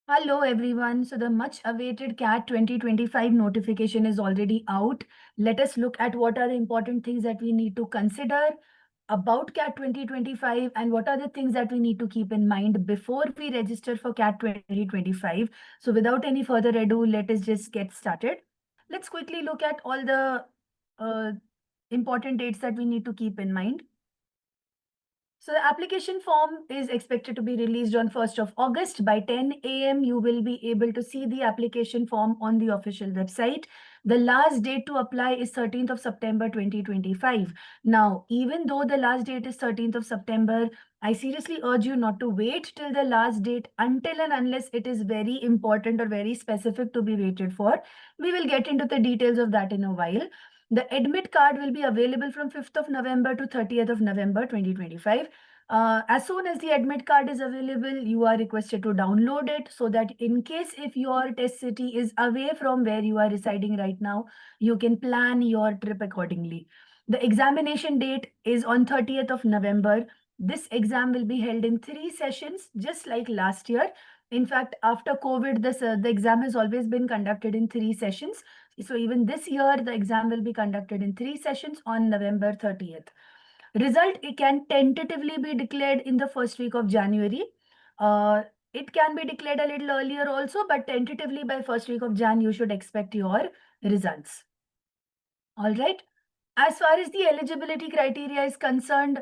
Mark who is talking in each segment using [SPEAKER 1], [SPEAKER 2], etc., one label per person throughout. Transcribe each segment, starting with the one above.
[SPEAKER 1] Hello everyone. So the much awaited CAT 2025 notification is already out. Let us look at what are the important things that we need to consider about CAT 2025 and what are the things that we need to keep in mind before we register for CAT 2025. So without any further ado, let us just get started. Let's quickly look at all the uh, important dates that we need to keep in mind. So the application form is expected to be released on 1st of August by 10 a.m. You will be able to see the application form on the official website. The last date to apply is 13th of September 2025. Now, even though the last date is 13th of September, I seriously urge you not to wait till the last date until and unless it is very important or very specific to be waited for. We will get into the details of that in a while. The admit card will be available from 5th of November to 30th of November 2025. As soon as the admit card is available, you are requested to download it so that in case if your test city is away from where you are residing right now, you can plan your trip accordingly. The examination date is on 30th of November. This exam will be held in 3 sessions, just like last year. In fact, after COVID, the exam has always been conducted in 3 sessions. So even this year, the exam will be conducted in 3 sessions on November 30th. Result, it can tentatively be declared in the first week of January. Uh, it can be declared a little earlier also, but tentatively by first week of Jan, you should expect your results. All right. As far as the eligibility criteria is concerned,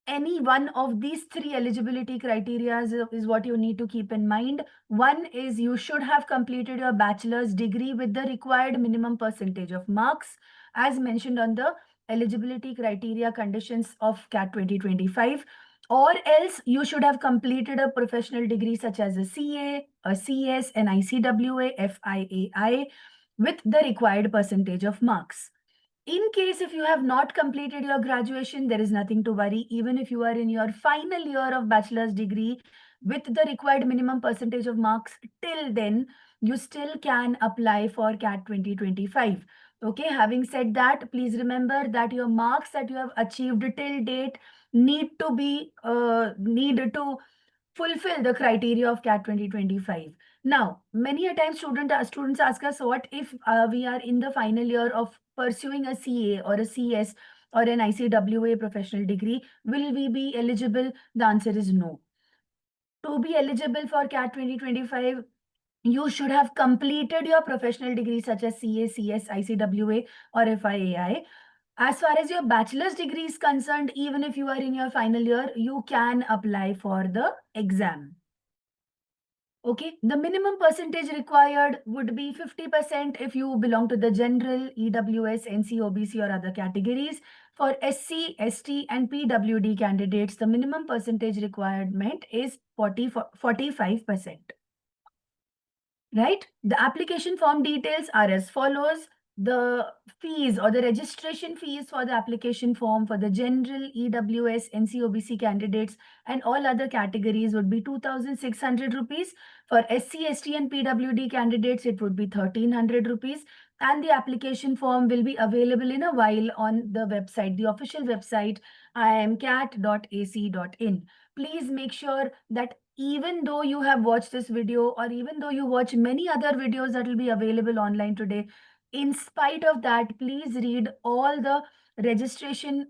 [SPEAKER 1] any one of these three eligibility criteria is what you need to keep in mind. One is you should have completed your bachelor's degree with the required minimum percentage of marks as mentioned on the eligibility criteria conditions of CAT 2025, or else you should have completed a professional degree such as a CA, a CS, an ICWA, FIAI with the required percentage of marks. In case if you have not completed your graduation, there is nothing to worry. Even if you are in your final year of bachelor's degree with the required minimum percentage of marks, till then, you still can apply for CAT 2025. Okay, having said that, please remember that your marks that you have achieved till date need to fulfill the criteria of CAT 2025. Now, many a time students ask us, what if we are in the final year of pursuing a CA or a CS or an ICWA professional degree, will we be eligible? The answer is no. To be eligible for CAT 2025, you should have completed your professional degree such as CA, CS, ICWA or FIAI. As far as your bachelor's degree is concerned, even if you are in your final year, you can apply for the exam. Okay, the minimum percentage required would be 50% if you belong to the general, EWS, NC, OBC or other categories. For SC, ST and PWD candidates, the minimum percentage requirement is 45%. Right? The application form details are as follows. The fees or the registration fees for the application form for the general, EWS, NCOBC candidates and all other categories would be 2,600 rupees. For SC, ST and PWD candidates, it would be 1,300 rupees. And the application form will be available in a while on the website, the official website, iamcat.ac.in. Please make sure that even though you have watched this video or even though you watch many other videos that will be available online today, in spite of that, please read all the registration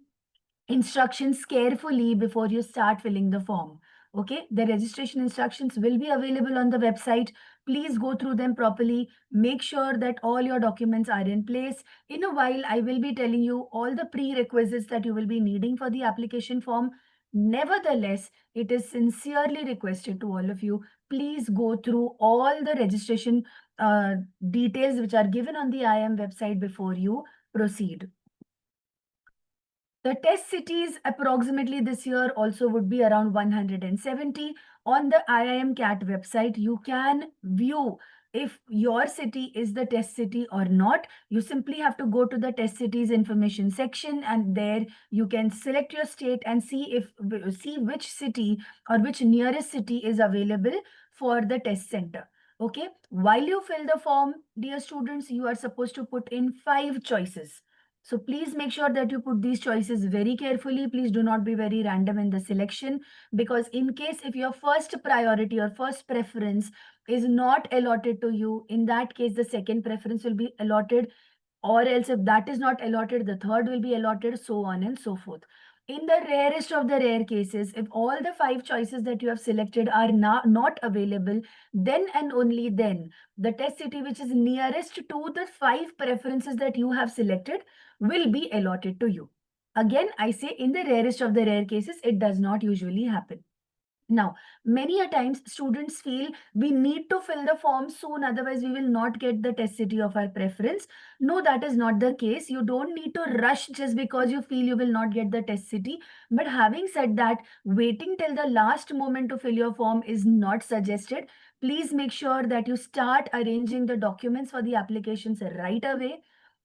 [SPEAKER 1] instructions carefully before you start filling the form. Okay, the registration instructions will be available on the website. Please go through them properly. Make sure that all your documents are in place. In a while, I will be telling you all the prerequisites that you will be needing for the application form. Nevertheless, it is sincerely requested to all of you, please go through all the registration details which are given on the IIM website before you proceed. The test cities approximately this year also would be around 170. On the IIM CAT website, you can view if your city is the test city or not. You simply have to go to the test cities information section and there you can select your state and see which city or which nearest city is available for the test center. Okay. While you fill the form, dear students, you are supposed to put in 5 choices. So please make sure that you put these choices very carefully. Please do not be very random in the selection, because in case if your first priority or first preference is not allotted to you, in that case, the second preference will be allotted, or else if that is not allotted, the third will be allotted, so on and so forth. In the rarest of the rare cases, if all the 5 choices that you have selected are not available, then and only then the test city which is nearest to the 5 preferences that you have selected will be allotted to you. Again, I say in the rarest of the rare cases, it does not usually happen. Now, many a times students feel we need to fill the form soon, otherwise we will not get the test city of our preference. No, that is not the case. You don't need to rush just because you feel you will not get the test city. But having said that, waiting till the last moment to fill your form is not suggested. Please make sure that you start arranging the documents for the applications right away.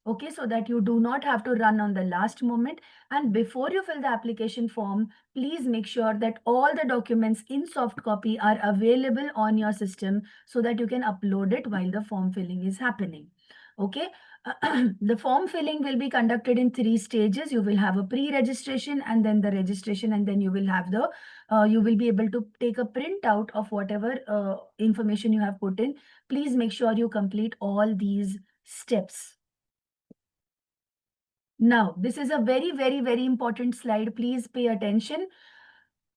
[SPEAKER 1] Okay, so that you do not have to run on the last moment. And before you fill the application form, please make sure that all the documents in soft copy are available on your system so that you can upload it while the form filling is happening. Okay. The form filling will be conducted in 3 stages. You will have a pre-registration and then the registration, and then you will have you will be able to take a printout of whatever information you have put in. Please make sure you complete all these steps. Now, this is a very, very, very important slide. Please pay attention.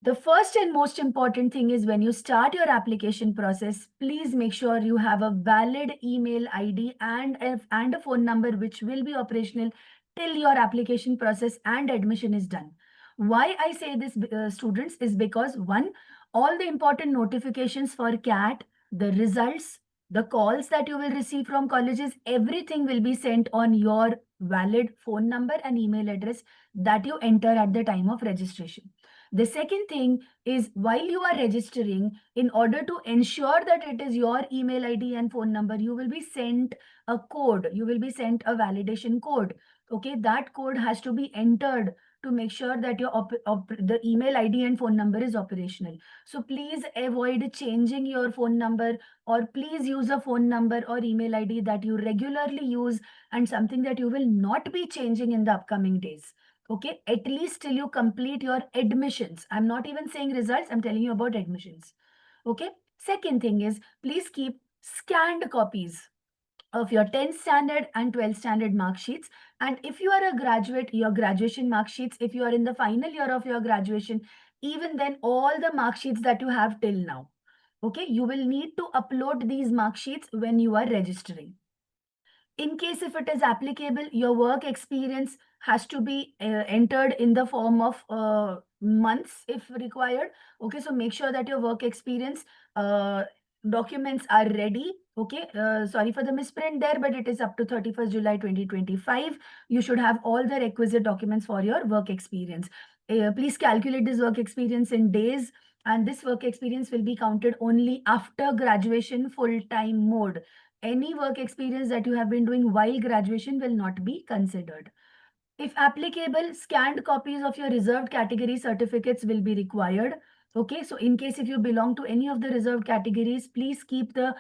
[SPEAKER 1] The first and most important thing is when you start your application process, please make sure you have a valid email ID and a phone number which will be operational till your application process and admission is done. Why I say this, students, is because one, all the important notifications for CAT, the results, the calls that you will receive from colleges, everything will be sent on your valid phone number and email address that you enter at the time of registration. The second thing is while you are registering, in order to ensure that it is your email ID and phone number, you will be sent a code. You will be sent a validation code. Okay, that code has to be entered to make sure that the email ID and phone number is operational. So please avoid changing your phone number, or please use a phone number or email ID that you regularly use and something that you will not be changing in the upcoming days. Okay, at least till you complete your admissions. I'm not even saying results, I'm telling you about admissions. Okay, second thing is please keep scanned copies of your 10th standard and 12th standard mark sheets. And if you are a graduate, your graduation mark sheets, if you are in the final year of your graduation, even then all the mark sheets that you have till now. Okay, you will need to upload these mark sheets when you are registering. In case if it is applicable, your work experience has to be entered in the form of months if required. Okay, so make sure that your work experience documents are ready. Okay, sorry for the misprint there, but it is up to 31st July 2025. You should have all the requisite documents for your work experience. Please calculate this work experience in days, and this work experience will be counted only after graduation full-time mode. Any work experience that you have been doing while graduation will not be considered. If applicable, scanned copies of your reserved category certificates will be required. Okay, so in case if you belong to any of the reserved categories, please keep the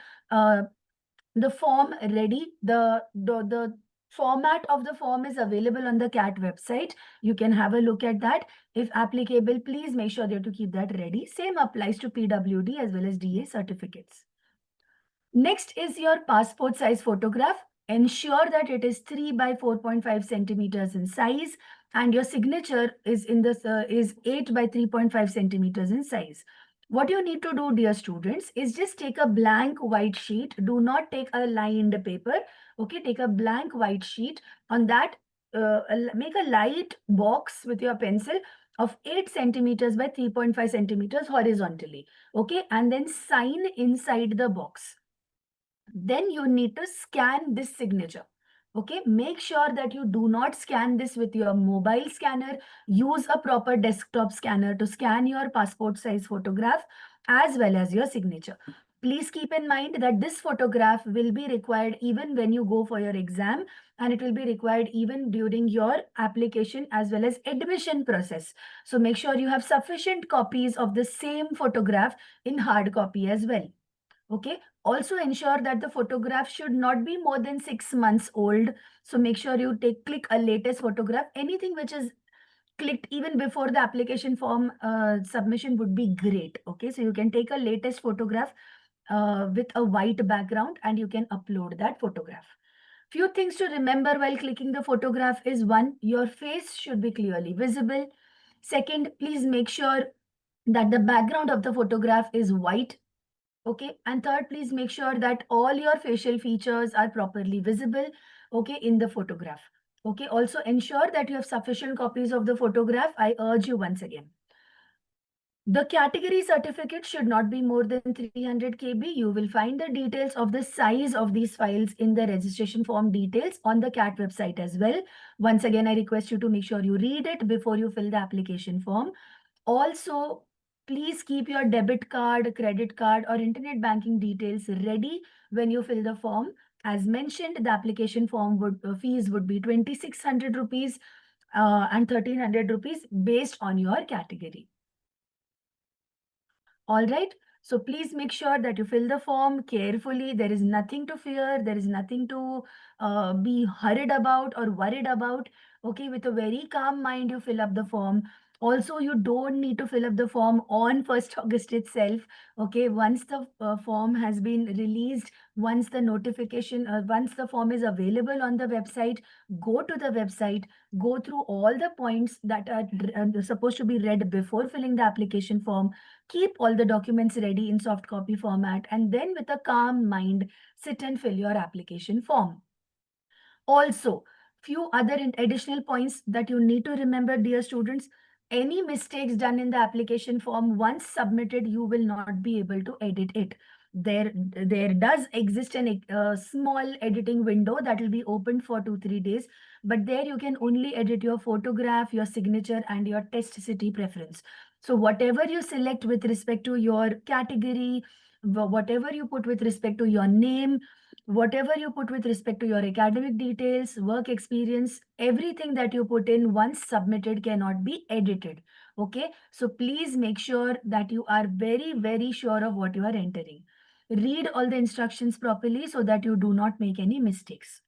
[SPEAKER 1] form ready. The format of the form is available on the CAT website. You can have a look at that. If applicable, please make sure that to keep that ready. Same applies to PWD as well as DA certificates. Next is your passport size photograph. Ensure that it is 3 by 4.5 centimeters in size, and your signature is is 8 by 3.5 centimeters in size. What you need to do, dear students, is just take a blank white sheet. Do not take a lined paper. Okay, take a blank white sheet. On that, make a light box with your pencil of 8 centimeters by 3.5 centimeters horizontally. Okay, and then sign inside the box. Then you need to scan this signature. Okay, make sure that you do not scan this with your mobile scanner. Use a proper desktop scanner to scan your passport size photograph as well as your signature. Please keep in mind that this photograph will be required even when you go for your exam, and it will be required even during your application as well as admission process. So make sure you have sufficient copies of the same photograph in hard copy as well. Okay. Also ensure that the photograph should not be more than 6 months old. So make sure you click a latest photograph. Anything which is clicked even before the application form submission would be great. Okay. So you can take a latest photograph with a white background, and you can upload that photograph. Few things to remember while clicking the photograph is: one, your face should be clearly visible. Second, please make sure that the background of the photograph is white. Okay. And third, please make sure that all your facial features are properly visible, okay, in the photograph. Okay. Also ensure that you have sufficient copies of the photograph. I urge you once again. The category certificate should not be more than 300 KB. You will find the details of the size of these files in the registration form details on the CAT website as well. Once again, I request you to make sure you read it before you fill the application form. Also, please keep your debit card, credit card, or internet banking details ready when you fill the form. As mentioned, the application form fees would be 2,600 rupees and 1,300 rupees based on your category. All right. So please make sure that you fill the form carefully. There is nothing to fear. There is nothing to be hurried about or worried about. Okay, with a very calm mind, you fill up the form. Also, you don't need to fill up the form on 1st August itself. Okay, once the form has been released, once the notification, once the form is available on the website, go to the website, go through all the points that are supposed to be read before filling the application form. Keep all the documents ready in soft copy format, and then with a calm mind, sit and fill your application form. Also, few other additional points that you need to remember, dear students. Any mistakes done in the application form, once submitted, you will not be able to edit it. There does exist a small editing window that will be open for 2-3 days, but there you can only edit your photograph, your signature, and your test city preference. So whatever you select with respect to your category, whatever you put with respect to your name, whatever you put with respect to your academic details, work experience, everything that you put in once submitted cannot be edited. Okay. So please make sure that you are very, very sure of what you are entering. Read all the instructions properly so that you do not make any mistakes.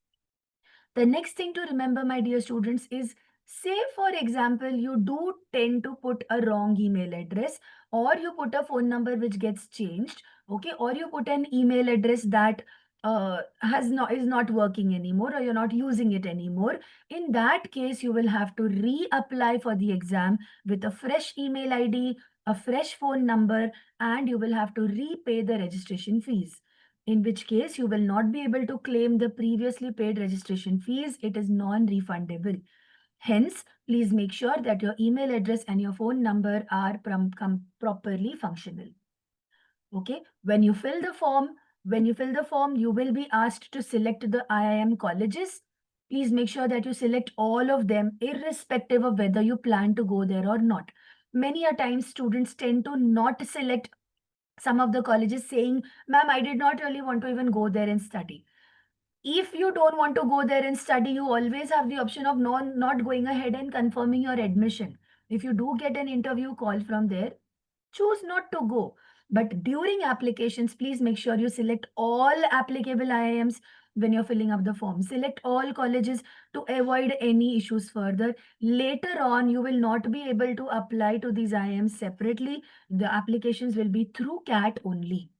[SPEAKER 1] The next thing to remember, my dear students, is say, for example, you do tend to put a wrong email address, or you put a phone number which gets changed, okay, or you put an email address that is not working anymore, or you're not using it anymore. In that case, you will have to reapply for the exam with a fresh email ID, a fresh phone number, and you will have to repay the registration fees, in which case you will not be able to claim the previously paid registration fees. It is non-refundable. Hence, please make sure that your email address and your phone number are properly functional. Okay. When you fill the form, you will be asked to select the IIM colleges. Please make sure that you select all of them, irrespective of whether you plan to go there or not. Many a times, students tend to not select some of the colleges, saying, ma'am, I did not really want to even go there and study. If you don't want to go there and study, you always have the option of not going ahead and confirming your admission. If you do get an interview call from there, choose not to go. But during applications, please make sure you select all applicable IIMs when you're filling up the form. Select all colleges to avoid any issues further. Later on, you will not be able to apply to these IIMs separately. The applications will be through CAT only.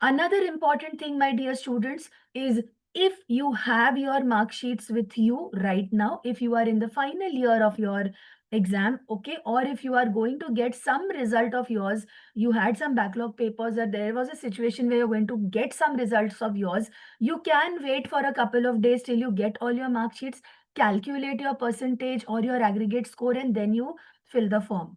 [SPEAKER 1] Another important thing, my dear students, is if you have your mark sheets with you right now, if you are in the final year of your exam, okay, or if you are going to get some result of yours, you had some backlog papers, or there was a situation where you're going to get some results of yours, you can wait for a couple of days till you get all your mark sheets, calculate your percentage or your aggregate score, and then you fill the form.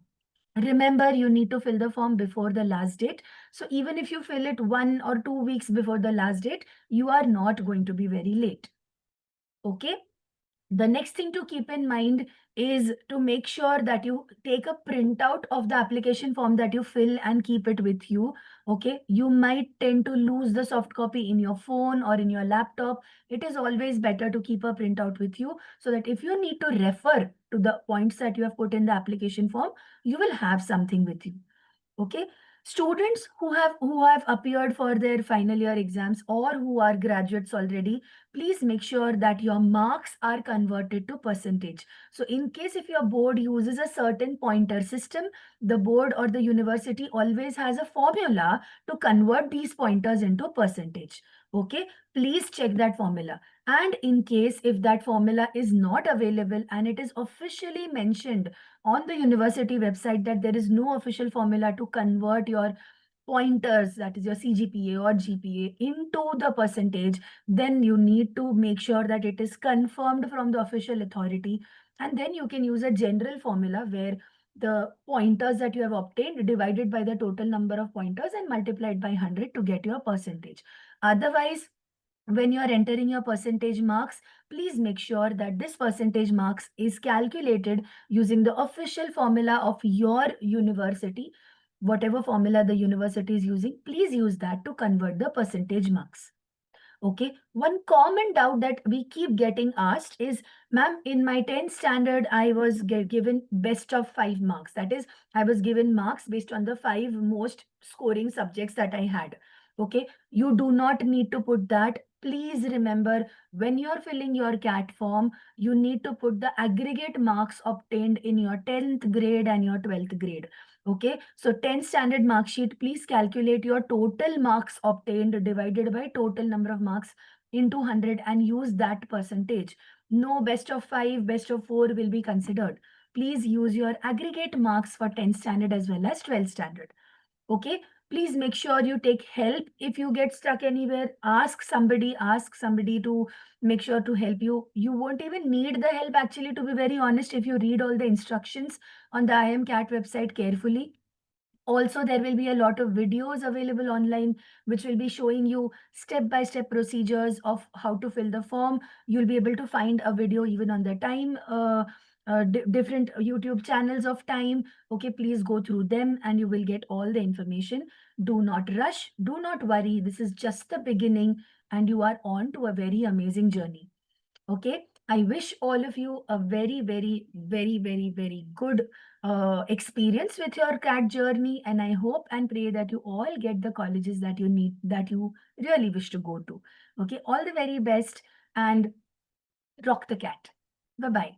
[SPEAKER 1] Remember, you need to fill the form before the last date. So even if you fill it 1 or 2 weeks before the last date, you are not going to be very late. Okay. The next thing to keep in mind is to make sure that you take a printout of the application form that you fill and keep it with you. Okay. You might tend to lose the soft copy in your phone or in your laptop. It is always better to keep a printout with you so that if you need to refer to the points that you have put in the application form, you will have something with you. Okay. Students who have appeared for their final year exams or who are graduates already, please make sure that your marks are converted to percentage. So in case if your board uses a certain pointer system, the board or the university always has a formula to convert these pointers into percentage. Okay, please check that formula. And in case if that formula is not available and it is officially mentioned on the university website that there is no official formula to convert your pointers, that is your CGPA or GPA, into the percentage, then you need to make sure that it is confirmed from the official authority. And then you can use a general formula where the pointers that you have obtained divided by the total number of pointers and multiplied by 100 to get your percentage. Otherwise, when you are entering your percentage marks, please make sure that this percentage marks is calculated using the official formula of your university. Whatever formula the university is using, please use that to convert the percentage marks. Okay, one common doubt that we keep getting asked is, ma'am, in my 10th standard, I was given best of 5 marks. That is, I was given marks based on the 5 most scoring subjects that I had. Okay, you do not need to put that. Please remember, when you're filling your CAT form, you need to put the aggregate marks obtained in your 10th grade and your 12th grade. Okay, so 10th standard mark sheet, please calculate your total marks obtained divided by total number of marks into 100 and use that percentage. No best of 5, best of 4 will be considered. Please use your aggregate marks for 10th standard as well as 12th standard. Okay, please make sure you take help. If you get stuck anywhere, ask somebody to make sure to help you. You won't even need the help, actually, to be very honest, if you read all the instructions on the IMCAT website carefully. Also, there will be a lot of videos available online which will be showing you step-by-step procedures of how to fill the form. You'll be able to find a video even on the time, different YouTube channels of time. Okay, please go through them and you will get all the information. Do not rush. Do not worry. This is just the beginning and you are on to a very amazing journey. Okay, I wish all of you a very, very, very, very, very good experience with your CAT journey. And I hope and pray that you all get the colleges that you need, that you really wish to go to. Okay, all the very best and rock the CAT. Bye-bye.